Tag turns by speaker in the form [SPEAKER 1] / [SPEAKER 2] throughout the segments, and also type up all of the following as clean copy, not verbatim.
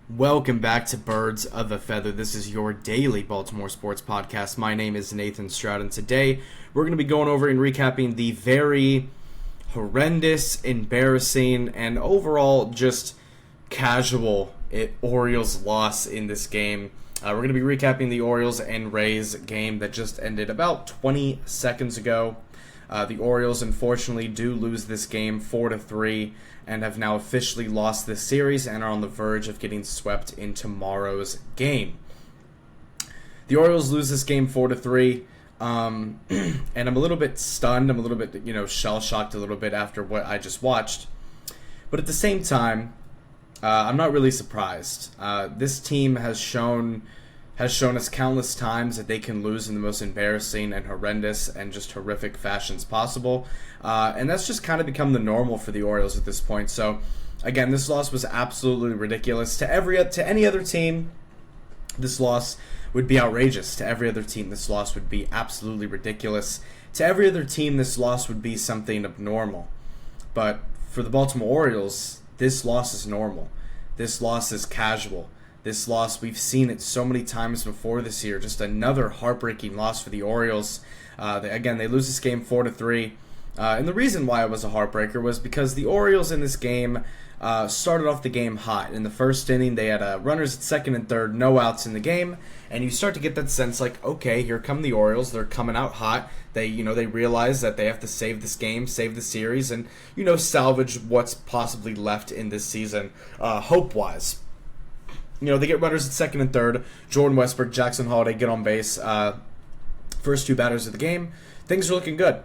[SPEAKER 1] Welcome back to Birds of a Feather. This is your daily Baltimore sports podcast. My name is Nathan Stroud, and today we're going to be going over and recapping the very horrendous, embarrassing, and overall just casual Orioles loss in this game. We're going to be recapping the Orioles and Rays game that just ended about 20 seconds ago. The Orioles unfortunately do lose this game 4-3 and have now officially lost this series and are on the verge of getting swept in tomorrow's game. The Orioles lose this game 4-3, and I'm a little bit stunned. I'm a little bit, shell-shocked a little bit after what I just watched. But at the same time, I'm not really surprised. This team has shown us countless times that they can lose in the most embarrassing and horrendous and just horrific fashions possible. And that's just kind of become the normal for the Orioles at this point. So, again, this loss was absolutely ridiculous. To any other team, this loss would be outrageous. To every other team, this loss would be absolutely ridiculous. To every other team, this loss would be something abnormal. But for the Baltimore Orioles, this loss is normal. This loss is casual. This loss, we've seen it so many times before this year. Just another heartbreaking loss for the Orioles. They lose this game 4-3. And the reason why it was a heartbreaker was because the Orioles in this game started off the game hot. In the first inning, they had runners at second and third, no outs in the game. And you start to get that sense like, okay, here come the Orioles. They're coming out hot. They realize that they have to save this game, save the series, and, salvage what's possibly left in this season, hope-wise. They get runners at second and third. Jordan Westbrook, Jackson Holliday get on base. First two batters of the game. Things are looking good.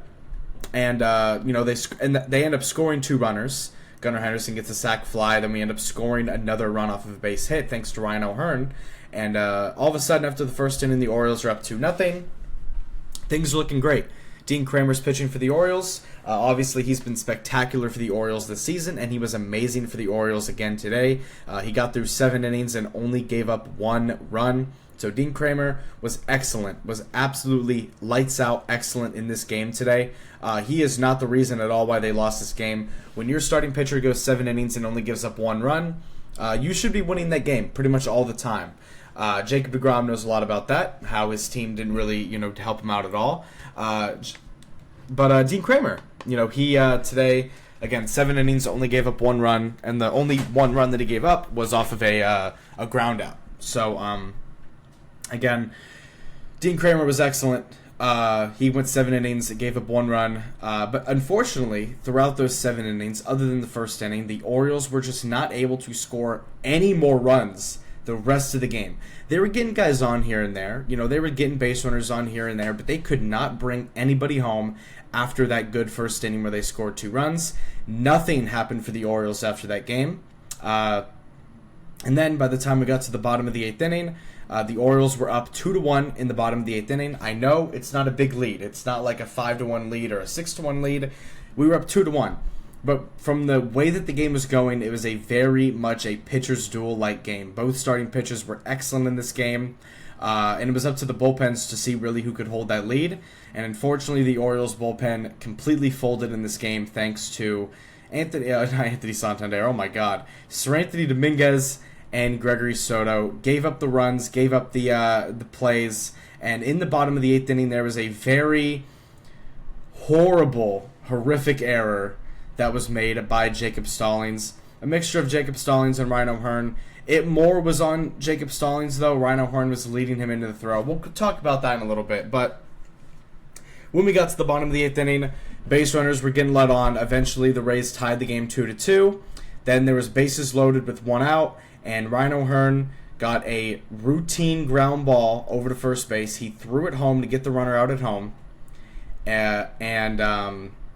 [SPEAKER 1] And, they end up scoring two runners. Gunnar Henderson gets a sac fly. Then we end up scoring another run off of a base hit thanks to Ryan O'Hearn. And all of a sudden, after the first inning, the Orioles are up 2-0. Things are looking great. Dean Kramer's pitching for the Orioles. Obviously, he's been spectacular for the Orioles this season, and he was amazing for the Orioles again today. He got through 7 innings and only gave up 1 run. So Dean Kramer was excellent, was absolutely lights out excellent in this game today. He is not the reason at all why they lost this game. When your starting pitcher goes 7 innings and only gives up 1 run, you should be winning that game pretty much all the time. Jacob deGrom knows a lot about that, how his team didn't really, help him out at all. But Dean Kramer, he today, again, 7 innings, only gave up 1 run, and the only 1 run that he gave up was off of a ground out. So, again, Dean Kramer was excellent. He went 7 innings, gave up 1 run. But unfortunately, throughout those 7 innings, other than the first inning, the Orioles were just not able to score any more runs the rest of the game. They were getting guys on here and there. They were getting base runners on here and there, but they could not bring anybody home after that good first inning where they scored 2 runs. Nothing happened for the Orioles after that game. And then by the time we got to the bottom of the 8th inning, the Orioles were up 2-1 in the bottom of the 8th inning. I know it's not a big lead. It's not like a 5-1 lead or a 6-1 lead. We were up 2-1. But from the way that the game was going, it was a very much a pitcher's duel-like game. Both starting pitchers were excellent in this game, and it was up to the bullpens to see really who could hold that lead. And unfortunately, the Orioles bullpen completely folded in this game thanks to Anthony Santander. Oh my God, Sir Anthony Dominguez and Gregory Soto gave up the runs, gave up the plays, and in the bottom of the 8th inning, there was a very horrific error that was made by Jacob Stallings. A mixture of Jacob Stallings and Ryan O'Hearn. It more was on Jacob Stallings, though. Ryan O'Hearn was leading him into the throw. We'll talk about that in a little bit. But when we got to the bottom of the 8th inning, base runners were getting led on. Eventually, the Rays tied the game 2-2. Then there was bases loaded with 1 out, and Ryan O'Hearn got a routine ground ball over to first base. He threw it home to get the runner out at home.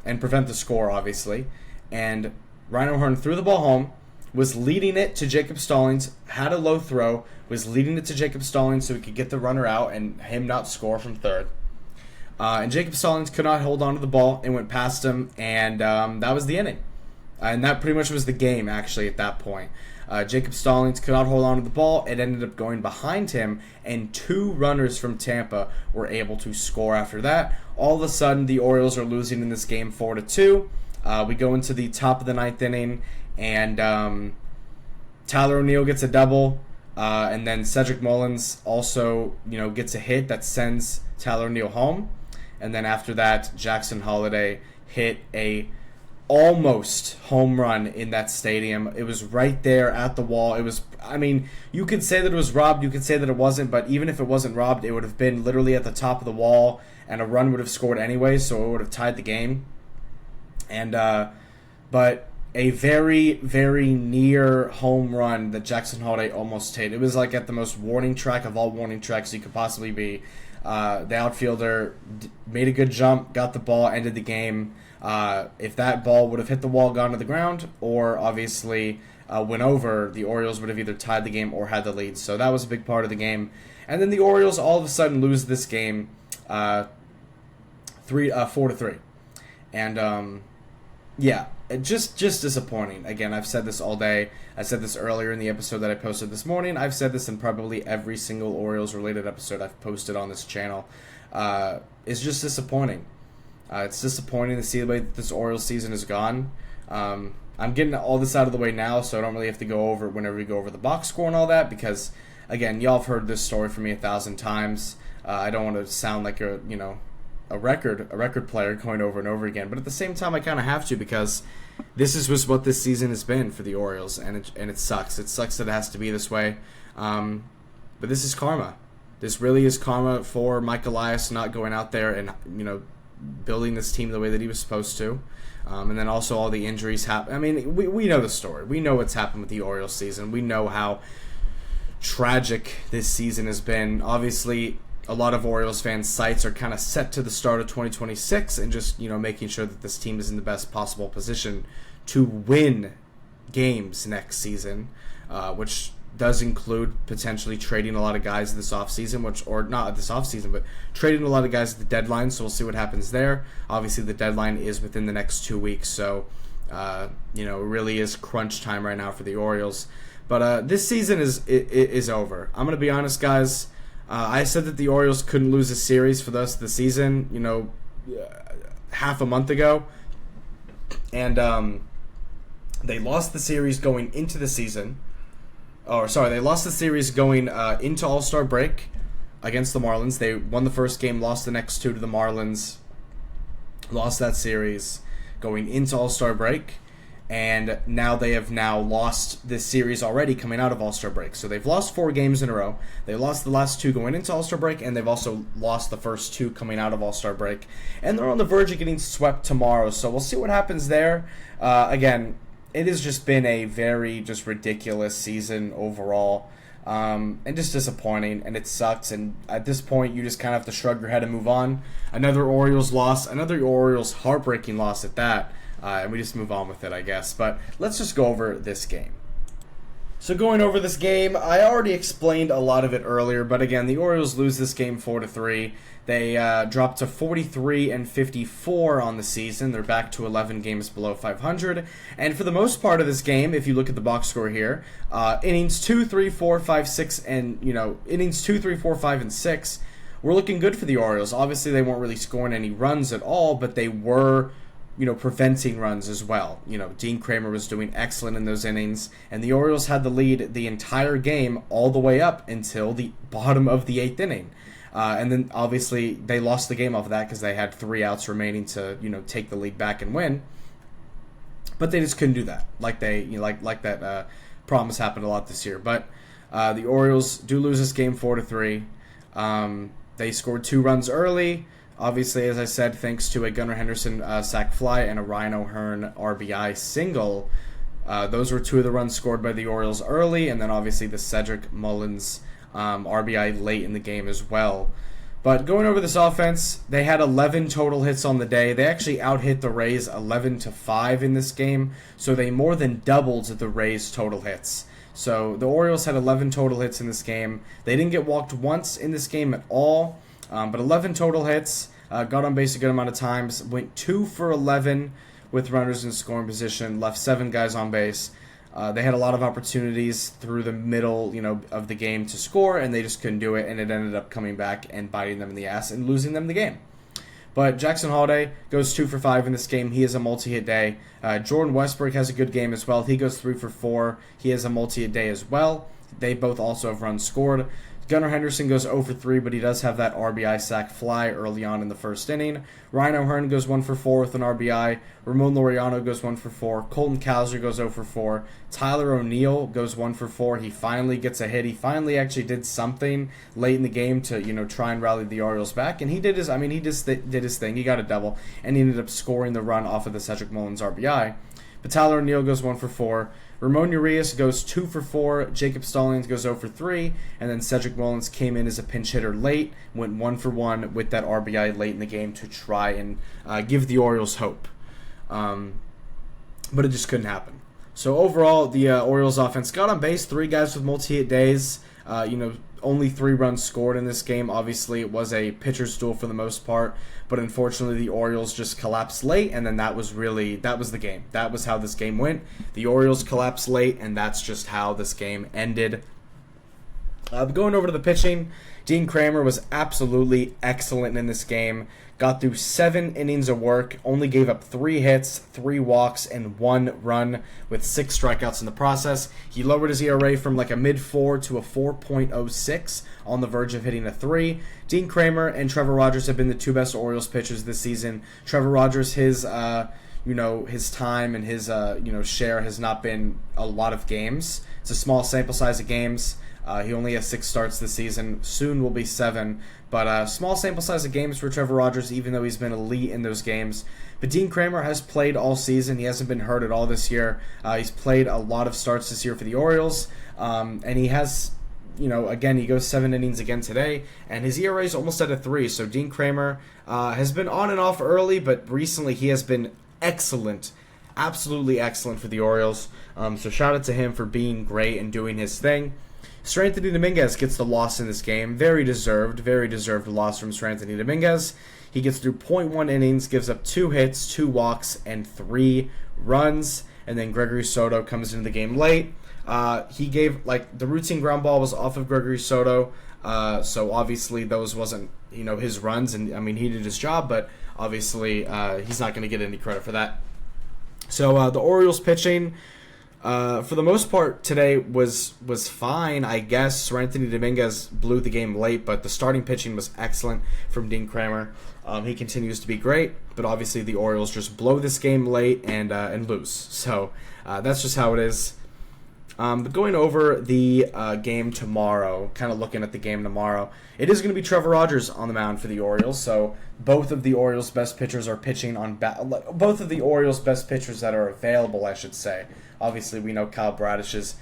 [SPEAKER 1] And prevent the score, obviously. And Ryan O'Hearn threw the ball home, was leading it to Jacob Stallings, had a low throw, was leading it to Jacob Stallings so he could get the runner out and him not score from third. And Jacob Stallings could not hold on to the ball and went past him, and that was the inning. And that pretty much was the game, actually, at that point. Jacob Stallings could not hold on to the ball. It ended up going behind him, and 2 runners from Tampa were able to score after that. All of a sudden, the Orioles are losing in this game 4-2. We go into the top of the 9th inning, and Tyler O'Neill gets a double, and then Cedric Mullins also, gets a hit that sends Tyler O'Neill home. And then after that, Jackson Holliday hit a almost home run in that stadium. It was right there at the wall. It was, you could say that it was robbed, you could say that it wasn't, but even if it wasn't robbed, it would have been literally at the top of the wall, and a run would have scored anyway, so it would have tied the game. And but a very, very near home run that Jackson Holliday almost hit. It was like at the most warning track of all warning tracks you could possibly be. The outfielder made a good jump, got the ball, ended the game. If that ball would have hit the wall, gone to the ground, or obviously went over, the Orioles would have either tied the game or had the lead. So that was a big part of the game. And then the Orioles all of a sudden lose this game 4-3. And yeah, just disappointing. Again, I've said this all day. I said this earlier in the episode that I posted this morning. I've said this in probably every single Orioles-related episode I've posted on this channel. It's just disappointing. It's disappointing to see the way that this Orioles season is gone. I'm getting all this out of the way now, so I don't really have to go over it whenever we go over the box score and all that, because, again, y'all have heard this story from me 1,000 times. I don't want to sound like a record player going over and over again, but at the same time, I kind of have to, because this is just what this season has been for the Orioles, and it sucks. It sucks that it has to be this way, but this is karma. This really is karma for Mike Elias not going out there and building this team the way that he was supposed to, and then also all the injuries happen. We know the story. We know what's happened with the Orioles season. We know how tragic this season has been. Obviously, a lot of Orioles fans' sights are kind of set to the start of 2026 and just, making sure that this team is in the best possible position to win games next season, which does include potentially trading a lot of guys this offseason, or not this offseason, but trading a lot of guys at the deadline, so we'll see what happens there. Obviously, the deadline is within the next 2 weeks, so, it really is crunch time right now for the Orioles. But this season is over. I'm going to be honest, guys. I said that the Orioles couldn't lose a series for the rest of the season, half a month ago. And they lost the series going into the season. They lost the series going into All-Star break against the Marlins. They won the first game, lost the next two to the Marlins, lost that series going into All-Star break. And now they have lost this series already coming out of All-Star break. So they've lost 4 games in a row. They lost the last 2 going into All-Star break, and they've also lost the first 2 coming out of All-Star break. And they're on the verge of getting swept tomorrow, so we'll see what happens there. Again, it has just been a very just ridiculous season overall, and just disappointing, and it sucks. And at this point, you just kind of have to shrug your head and move on. Another Orioles loss, another Orioles heartbreaking loss at that. And we just move on with it, I guess. But let's just go over this game. So going over this game, I already explained a lot of it earlier. But again, the Orioles lose this game 4-3. They drop to 43-54 on the season. They're back to 11 games below 500. And for the most part of this game, if you look at the box score here, innings 2, 3, 4, 5, 6, and innings 2, 3, 4, 5, and 6 were looking good for the Orioles. Obviously, they weren't really scoring any runs at all, but they were preventing runs as well. Dean Kramer was doing excellent in those innings, and the Orioles had the lead the entire game all the way up until the bottom of the 8th inning. And then, obviously, they lost the game off of that because they had 3 outs remaining to, take the lead back and win. But they just couldn't do that, like that promise happened a lot this year. But the Orioles do lose this game 4-3. They scored 2 runs early. Obviously, as I said, thanks to a Gunnar Henderson sac fly and a Ryan O'Hearn RBI single. Those were 2 of the runs scored by the Orioles early, and then obviously the Cedric Mullins RBI late in the game as well. But going over this offense, they had 11 total hits on the day. They actually out-hit the Rays 11-5 in this game, so they more than doubled the Rays' total hits. So the Orioles had 11 total hits in this game. They didn't get walked once in this game at all. But 11 total hits, got on base a good amount of times, went 2 for 11 with runners in scoring position, left 7 guys on base. They had a lot of opportunities through the middle, of the game to score, and they just couldn't do it, and it ended up coming back and biting them in the ass and losing them the game. But Jackson Holiday goes 2 for 5 in this game. He has a multi-hit day. Jordan Westbrook has a good game as well. He goes 3 for 4. He has a multi-hit day as well. They both also have runs scored. Gunnar Henderson goes 0 for 3, but he does have that RBI sac fly early on in the first inning. Ryan O'Hearn goes 1 for 4 with an RBI. Ramon Laureano goes 1 for 4. Colton Cowser goes 0 for 4. Tyler O'Neill goes 1 for 4. He finally gets a hit. He finally actually did something late in the game to, try and rally the Orioles back. And he did his thing. He got a double, and he ended up scoring the run off of the Cedric Mullins RBI. But Tyler O'Neill goes 1 for 4. Ramon Urias goes 2 for 4. Jacob Stallings goes 0 for 3. And then Cedric Mullins came in as a pinch hitter late, went 1 for 1 with that RBI late in the game to try and give the Orioles hope. But it just couldn't happen. So overall, the Orioles offense got on base. 3 guys with multi-hit days. Only 3 runs scored in this game. Obviously, it was a pitcher's duel for the most part, but unfortunately, the Orioles just collapsed late, and then that was the game. That was how this game went. The Orioles collapsed late, and that's just how this game ended. Going over to the pitching, Dean Kramer was absolutely excellent in this game. Got through 7 innings of work, only gave up 3 hits, 3 walks, and 1 run with 6 strikeouts in the process. He lowered his ERA from like a mid-4 to a 4.06 on the verge of hitting a 3. Dean Kramer and Trevor Rogers have been the 2 best Orioles pitchers this season. Trevor Rogers, his time and his share has not been a lot of games. It's a small sample size of games. He only has 6 starts this season. Soon will be 7. But small sample size of games for Trevor Rogers, even though he's been elite in those games. But Dean Kramer has played all season. He hasn't been hurt at all this year. He's played a lot of starts this year for the Orioles. And he has, again, he goes 7 innings again today. And his ERA is almost at a 3. So Dean Kramer has been on and off early, but recently he has been excellent. Absolutely excellent for the Orioles. So shout out to him for being great and doing his thing. Seranthony Dominguez gets the loss in this game. Very deserved loss from Seranthony Dominguez. He gets through 0.1 innings, gives up 2 hits, 2 walks, and 3 runs. And then Gregory Soto comes into the game late. He gave, the routine ground ball was off of Gregory Soto. So obviously those wasn't, his runs. And, he did his job, but obviously he's not going to get any credit for that. So the Orioles pitching, for the most part today was fine, I guess. Seranthony Dominguez blew the game late, but the starting pitching was excellent from Dean Kramer. He continues to be great, but obviously the Orioles just blow this game late and lose. So that's just how it is. But going over the game tomorrow, kind of looking at the game tomorrow, it is going to be Trevor Rogers on the mound for the Orioles. So both of the Orioles' best pitchers are pitching on both of the Orioles' best pitchers that are available, I should say. Obviously, we know Kyle Bradish is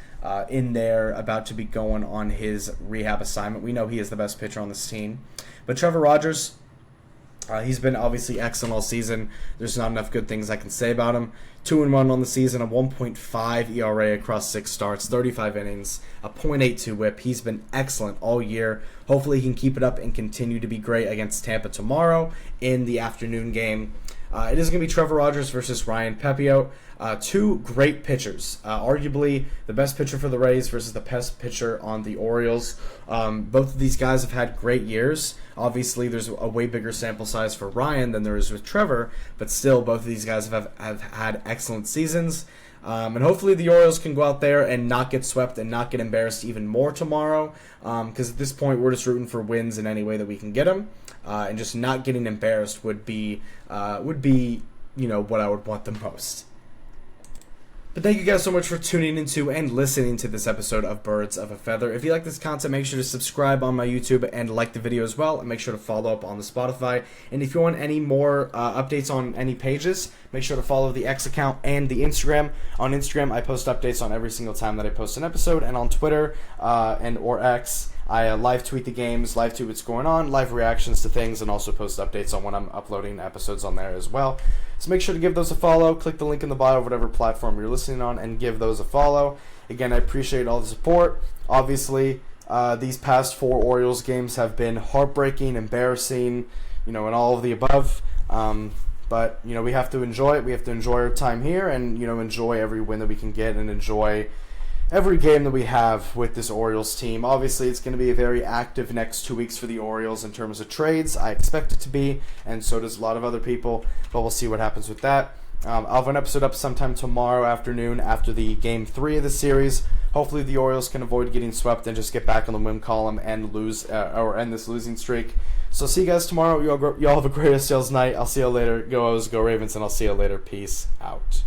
[SPEAKER 1] in there, about to be going on his rehab assignment. We know he is the best pitcher on this team. But Trevor Rogers, he's been obviously excellent all season. There's not enough good things I can say about him. 2-1 on the season, a 1.5 ERA across 6 starts, 35 innings, a .82 whip. He's been excellent all year. Hopefully he can keep it up and continue to be great against Tampa tomorrow in the afternoon game. It is going to be Trevor Rogers versus Ryan Pepiot. 2 great pitchers. Arguably the best pitcher for the Rays versus the best pitcher on the Orioles. Both of these guys have had great years. Obviously, there's a way bigger sample size for Ryan than there is with Trevor, but still, both of these guys have had excellent seasons. And hopefully the Orioles can go out there and not get swept and not get embarrassed even more tomorrow, because at this point we're just rooting for wins in any way that we can get them, and just not getting embarrassed would be what I would want the most. But thank you guys so much for tuning into and listening to this episode of Birds of a Feather. If you like this content, make sure to subscribe on my YouTube and like the video as well, and make sure to follow up on the Spotify. And if you want any more updates on any pages, make sure to follow the X account and the Instagram. On Instagram, I post updates on every single time that I post an episode, and on Twitter or X, I live tweet the games, live tweet what's going on, live reactions to things, and also post updates on when I'm uploading episodes on there as well. So make sure to give those a follow. Click the link in the bio of whatever platform you're listening on and give those a follow. Again, I appreciate all the support. Obviously, these past 4 Orioles games have been heartbreaking, embarrassing, and all of the above. But, we have to enjoy it. We have to enjoy our time here and, enjoy every win that we can get and enjoy every game that we have with this Orioles team. Obviously, it's going to be a very active next 2 weeks for the Orioles in terms of trades. I expect it to be, and so does a lot of other people, but we'll see what happens with that. I'll have an episode up sometime tomorrow afternoon after the Game 3 of the series. Hopefully the Orioles can avoid getting swept and just get back on the win column and lose or end this losing streak. So see you guys tomorrow. Y'all have a great sales night. I'll see you later. Go O's, go Ravens, and I'll see you later. Peace out.